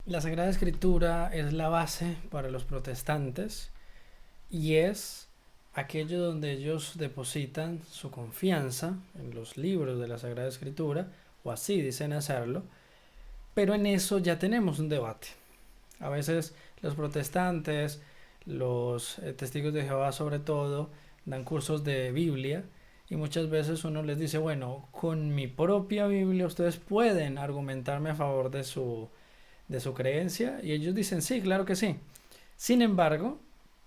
La Sagrada Escritura es la base para los protestantes y es aquello donde ellos depositan su confianza en los libros de la Sagrada Escritura, o así dicen hacerlo, pero en eso ya tenemos un debate. A veces los protestantes, los testigos de Jehová sobre todo, dan cursos de Biblia y muchas veces uno les dice, bueno, con mi propia Biblia ustedes pueden argumentarme a favor de su creencia, y ellos dicen, sí, claro que sí. Sin embargo,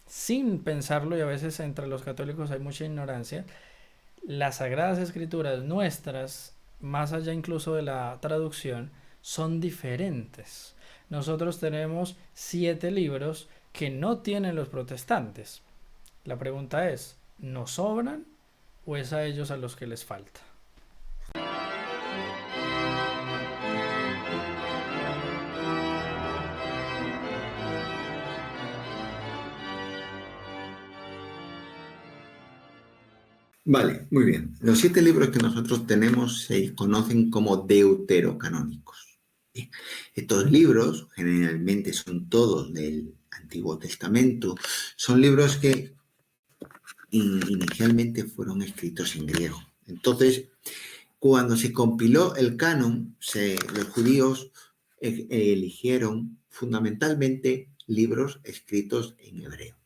sin pensarlo, y a veces entre los católicos hay mucha ignorancia, las sagradas escrituras nuestras, más allá incluso de la traducción, son diferentes. Nosotros tenemos 7 libros que no tienen los protestantes. La pregunta es, ¿nos sobran o es a ellos a los que les falta? Vale, muy bien. Los 7 libros que nosotros tenemos se conocen como deuterocanónicos. Bien. Estos libros, generalmente son todos del Antiguo Testamento, son libros que inicialmente fueron escritos en griego. Entonces, cuando se compiló el canon, los judíos eligieron fundamentalmente libros escritos en hebreo,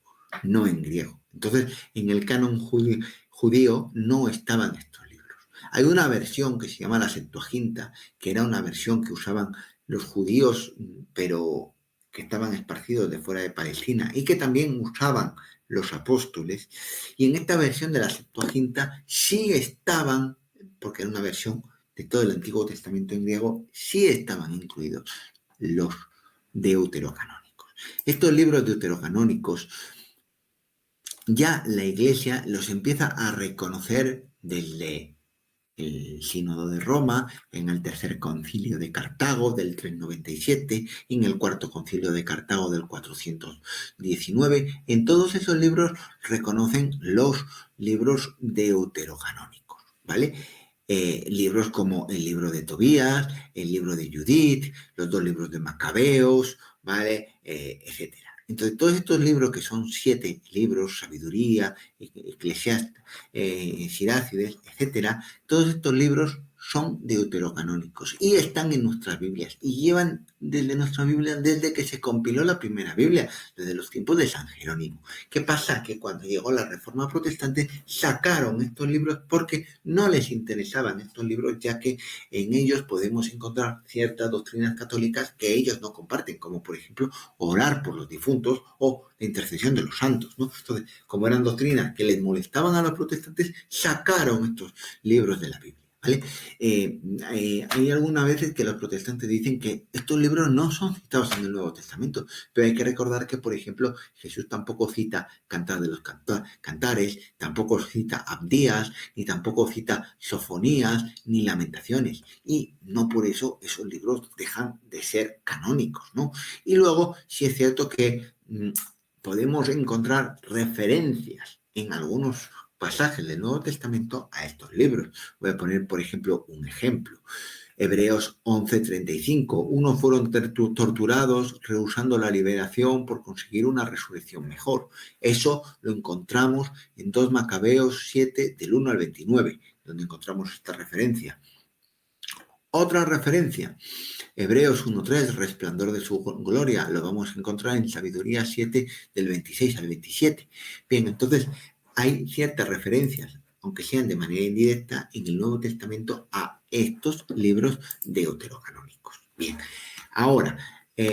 no en griego. Entonces, en el canon judío no estaban estos libros. Hay una versión que se llama la Septuaginta, que era una versión que usaban los judíos, pero que estaban esparcidos de fuera de Palestina y que también usaban los apóstoles. Y en esta versión de la Septuaginta sí estaban, porque era una versión de todo el Antiguo Testamento en griego, sí estaban incluidos los deuterocanónicos. Estos libros deuterocanónicos ya la Iglesia los empieza a reconocer desde el Sínodo de Roma, en el Tercer Concilio de Cartago del 397, en el Cuarto Concilio de Cartago del 419. En todos esos libros reconocen los libros deuterocanónicos, ¿vale? Libros como el libro de Tobías, el libro de Judith, los 2 libros de Macabeos, ¿vale? Etcétera. Entonces, todos estos libros, que son 7 libros, Sabiduría, Eclesiastes, Sirácides, etcétera, todos estos libros son deuterocanónicos y están en nuestras Biblias y llevan desde nuestra Biblia desde que se compiló la primera Biblia, desde los tiempos de San Jerónimo. ¿Qué pasa? Que cuando llegó la Reforma Protestante sacaron estos libros porque no les interesaban estos libros, ya que en ellos podemos encontrar ciertas doctrinas católicas que ellos no comparten, como por ejemplo orar por los difuntos o la intercesión de los santos, ¿no? Entonces, como eran doctrinas que les molestaban a los protestantes, sacaron estos libros de la Biblia. ¿Vale? Hay algunas veces que los protestantes dicen que estos libros no son citados en el Nuevo Testamento, pero hay que recordar que, por ejemplo, Jesús tampoco cita Cantar de los Cantares, tampoco cita Abdías, ni tampoco cita Sofonías, ni Lamentaciones, y no por eso esos libros dejan de ser canónicos, ¿no? Y luego, sí es cierto que podemos encontrar referencias en algunos pasajes del Nuevo Testamento a estos libros. Voy a poner, por ejemplo, un ejemplo. Hebreos 11:35. Unos fueron torturados rehusando la liberación por conseguir una resurrección mejor. Eso lo encontramos en 2 Macabeos 7, del 1 al 29, donde encontramos esta referencia. Otra referencia, Hebreos 1:3, resplandor de su gloria, lo vamos a encontrar en Sabiduría 7, del 26 al 27. Bien, entonces hay ciertas referencias, aunque sean de manera indirecta, en el Nuevo Testamento a estos libros deuterocanónicos. Bien, ahora,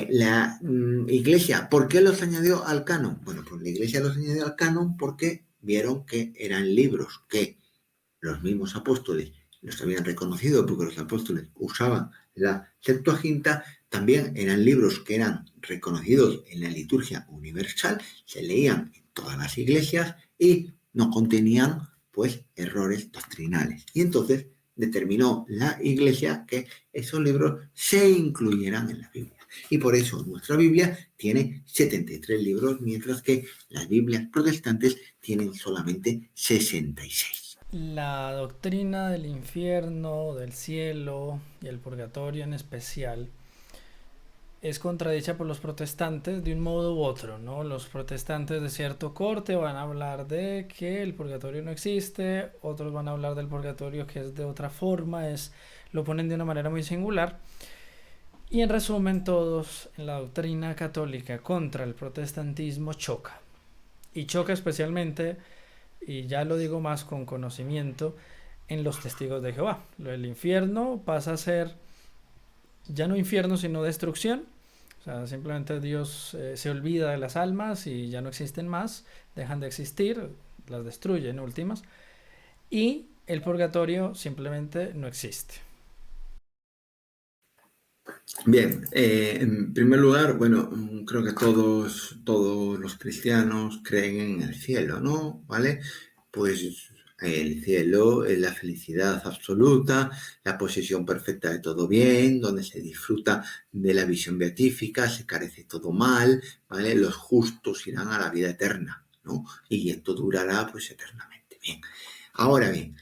la Iglesia, ¿por qué los añadió al canon? Bueno, pues la Iglesia los añadió al canon porque vieron que eran libros que los mismos apóstoles los habían reconocido, porque los apóstoles usaban la Septuaginta. También eran libros que eran reconocidos en la liturgia universal, se leían en todas las iglesias y no contenían, pues, errores doctrinales. Y entonces determinó la Iglesia que esos libros se incluyeran en la Biblia. Y por eso nuestra Biblia tiene 73 libros, mientras que las Biblias protestantes tienen solamente 66. La doctrina del infierno, del cielo y el purgatorio en especial es contradicha por los protestantes de un modo u otro, ¿no? Los protestantes de cierto corte van a hablar de que el purgatorio no existe, otros van a hablar del purgatorio que es de otra forma, lo ponen de una manera muy singular. Y en resumen, todos en la doctrina católica contra el protestantismo choca. Y choca especialmente, y ya lo digo más con conocimiento, en los testigos de Jehová. Lo del infierno pasa a ser ya no infierno, sino destrucción. O sea, simplemente Dios se olvida de las almas y ya no existen más, dejan de existir, las destruye en últimas. Y el purgatorio simplemente no existe. Bien, en primer lugar, bueno, creo que todos los cristianos creen en el cielo, ¿no? ¿Vale? Pues el cielo es la felicidad absoluta, la posesión perfecta de todo bien, donde se disfruta de la visión beatífica, se carece todo mal, ¿vale? Los justos irán a la vida eterna, ¿no? Y esto durará pues eternamente. Bien. Ahora bien,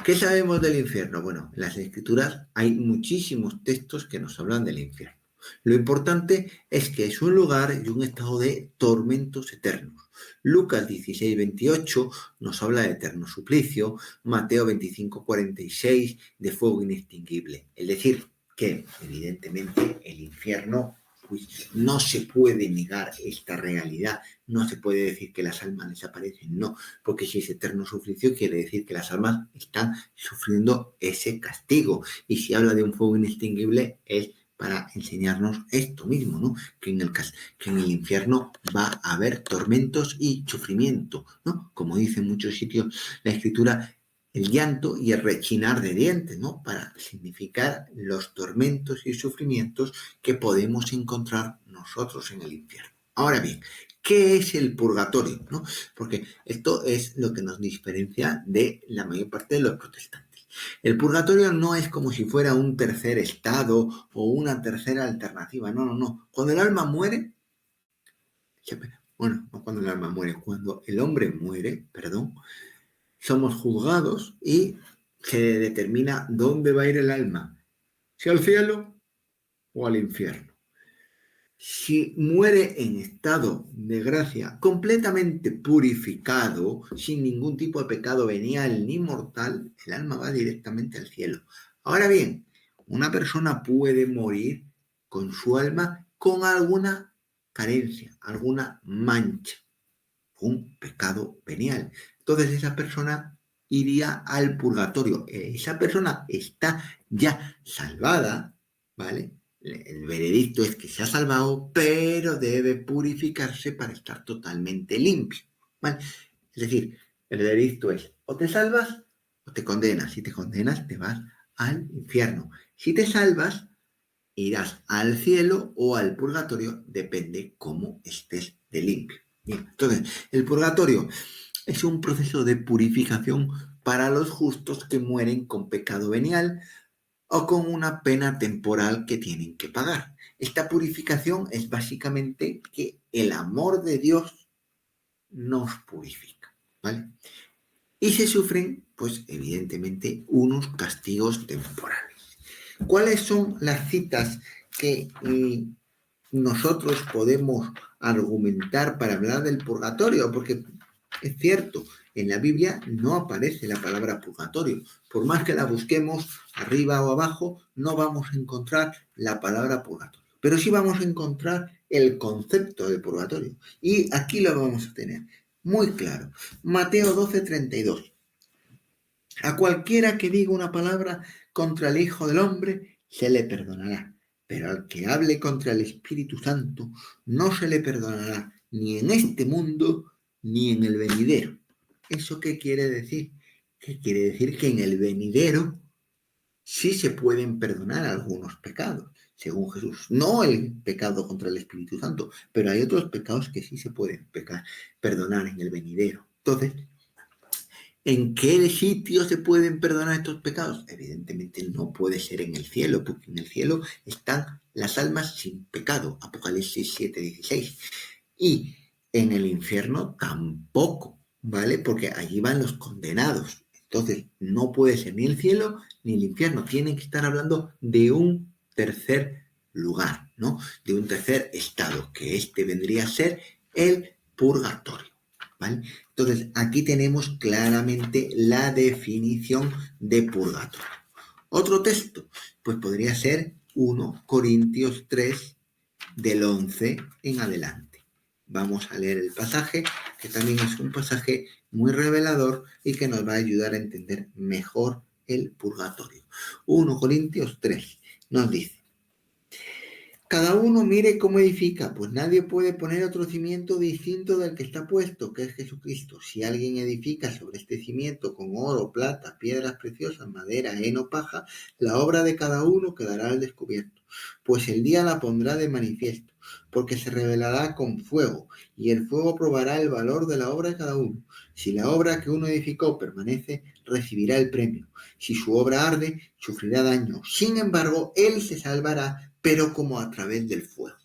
¿qué sabemos del infierno? Bueno, en las escrituras hay muchísimos textos que nos hablan del infierno. Lo importante es que es un lugar y un estado de tormentos eternos. Lucas 16:28 nos habla de eterno suplicio, Mateo 25:46 de fuego inextinguible. Es decir, que evidentemente el infierno pues, no se puede negar esta realidad, no se puede decir que las almas desaparecen, no, porque si es eterno suplicio quiere decir que las almas están sufriendo ese castigo. Y si habla de un fuego inextinguible es para enseñarnos esto mismo, ¿no? Que en el infierno va a haber tormentos y sufrimiento, ¿no? Como dice en muchos sitios la escritura, el llanto y el rechinar de dientes, ¿no? Para significar los tormentos y sufrimientos que podemos encontrar nosotros en el infierno. Ahora bien, ¿qué es el purgatorio? ¿No? Porque esto es lo que nos diferencia de la mayor parte de los protestantes. El purgatorio no es como si fuera un tercer estado o una tercera alternativa. No, no, no. Cuando el alma muere, bueno, no cuando el alma muere, cuando el hombre muere, perdón, somos juzgados y se determina dónde va a ir el alma, si al cielo o al infierno. Si muere en estado de gracia, completamente purificado, sin ningún tipo de pecado venial ni mortal, el alma va directamente al cielo. Ahora bien, una persona puede morir con su alma con alguna carencia, alguna mancha, un pecado venial. Entonces esa persona iría al purgatorio. Esa persona está ya salvada, ¿vale? El veredicto es que se ha salvado, pero debe purificarse para estar totalmente limpio, ¿vale? Es decir, el veredicto es o te salvas o te condenas. Si te condenas, te vas al infierno. Si te salvas, irás al cielo o al purgatorio, depende cómo estés de limpio. Bien, entonces, el purgatorio es un proceso de purificación para los justos que mueren con pecado venial o con una pena temporal que tienen que pagar. Esta purificación es básicamente que el amor de Dios nos purifica, ¿vale? Y se sufren, pues evidentemente, unos castigos temporales. ¿Cuáles son las citas que nosotros podemos argumentar para hablar del purgatorio? Porque es cierto, en la Biblia no aparece la palabra purgatorio. Por más que la busquemos arriba o abajo, no vamos a encontrar la palabra purgatorio. Pero sí vamos a encontrar el concepto de purgatorio. Y aquí lo vamos a tener muy claro. Mateo 12:32. A cualquiera que diga una palabra contra el Hijo del Hombre, se le perdonará. Pero al que hable contra el Espíritu Santo, no se le perdonará ni en este mundo ni en el venidero. ¿Eso qué quiere decir? ¿Qué quiere decir? Que en el venidero sí se pueden perdonar algunos pecados, según Jesús. No el pecado contra el Espíritu Santo, pero hay otros pecados que sí se pueden perdonar en el venidero. Entonces, ¿en qué sitio se pueden perdonar estos pecados? Evidentemente no puede ser en el cielo, porque en el cielo están las almas sin pecado, Apocalipsis 7:16. Y en el infierno tampoco, ¿vale? Porque allí van los condenados. Entonces no puede ser ni el cielo ni el infierno. Tienen que estar hablando de un tercer lugar, ¿no? De un tercer estado, que este vendría a ser el purgatorio, ¿vale? Entonces, aquí tenemos claramente la definición de purgatorio. Otro texto, pues podría ser 1 Corintios 3, del 11 en adelante. Vamos a leer el pasaje, que también es un pasaje muy revelador y que nos va a ayudar a entender mejor el purgatorio. 1 Corintios 3 nos dice: cada uno mire cómo edifica, pues nadie puede poner otro cimiento distinto del que está puesto, que es Jesucristo. Si alguien edifica sobre este cimiento con oro, plata, piedras preciosas, madera, heno, paja, la obra de cada uno quedará al descubierto, pues el día la pondrá de manifiesto, porque se revelará con fuego, y el fuego probará el valor de la obra de cada uno. Si la obra que uno edificó permanece, recibirá el premio. Si su obra arde, sufrirá daño. Sin embargo, él se salvará, pero como a través del fuego.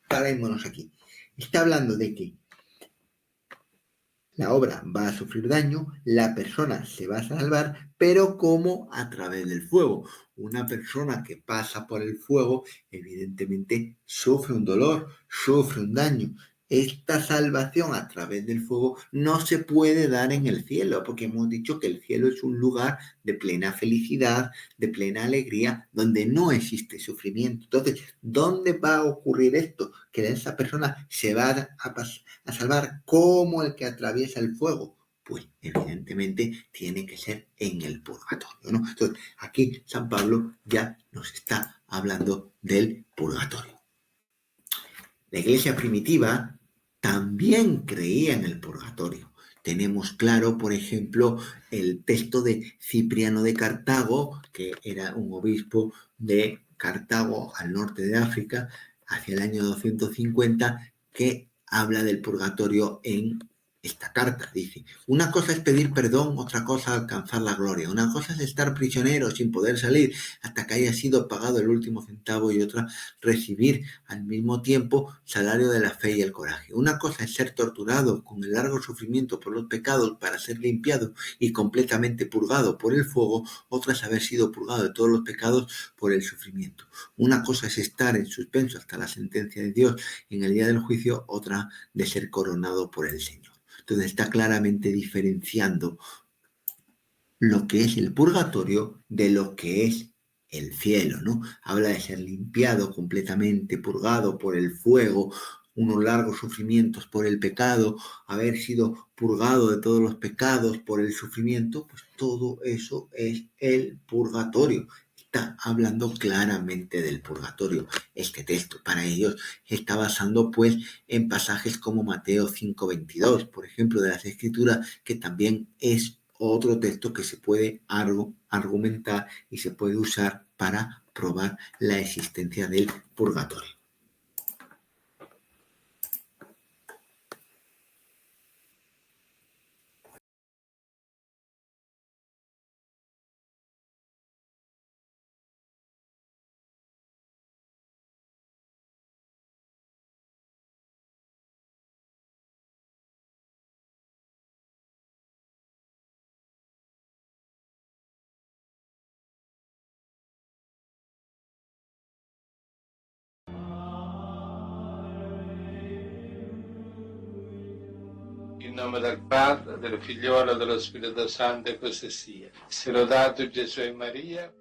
Parémonos aquí. Está hablando de que la obra va a sufrir daño, la persona se va a salvar, pero como a través del fuego. Una persona que pasa por el fuego, evidentemente sufre un dolor, sufre un daño. Esta salvación a través del fuego no se puede dar en el cielo, porque hemos dicho que el cielo es un lugar de plena felicidad, de plena alegría, donde no existe sufrimiento. Entonces, ¿dónde va a ocurrir esto? Que esa persona se va a salvar como el que atraviesa el fuego. Pues evidentemente tiene que ser en el purgatorio, ¿no? Entonces, aquí San Pablo ya nos está hablando del purgatorio. La iglesia primitiva también creía en el purgatorio. Tenemos claro, por ejemplo, el texto de Cipriano de Cartago, que era un obispo de Cartago al norte de África, hacia el año 250, que habla del purgatorio en esta carta. Dice: una cosa es pedir perdón, otra cosa alcanzar la gloria. Una cosa es estar prisionero sin poder salir hasta que haya sido pagado el último centavo, y otra recibir al mismo tiempo salario de la fe y el coraje. Una cosa es ser torturado con el largo sufrimiento por los pecados para ser limpiado y completamente purgado por el fuego, otra es haber sido purgado de todos los pecados por el sufrimiento. Una cosa es estar en suspenso hasta la sentencia de Dios en el día del juicio, otra de ser coronado por el Señor. Entonces está claramente diferenciando lo que es el purgatorio de lo que es el cielo, ¿no? Habla de ser limpiado completamente, purgado por el fuego, unos largos sufrimientos por el pecado, haber sido purgado de todos los pecados por el sufrimiento, pues todo eso es el purgatorio. Está hablando claramente del purgatorio. Este texto para ellos está basando pues en pasajes como Mateo 5:22, por ejemplo, de las Escrituras, que también es otro texto que se puede argumentar y se puede usar para probar la existencia del purgatorio. In nome del Padre, del Figliolo e dello Spirito Santo, e così sia. Sia lodato Gesù e Maria.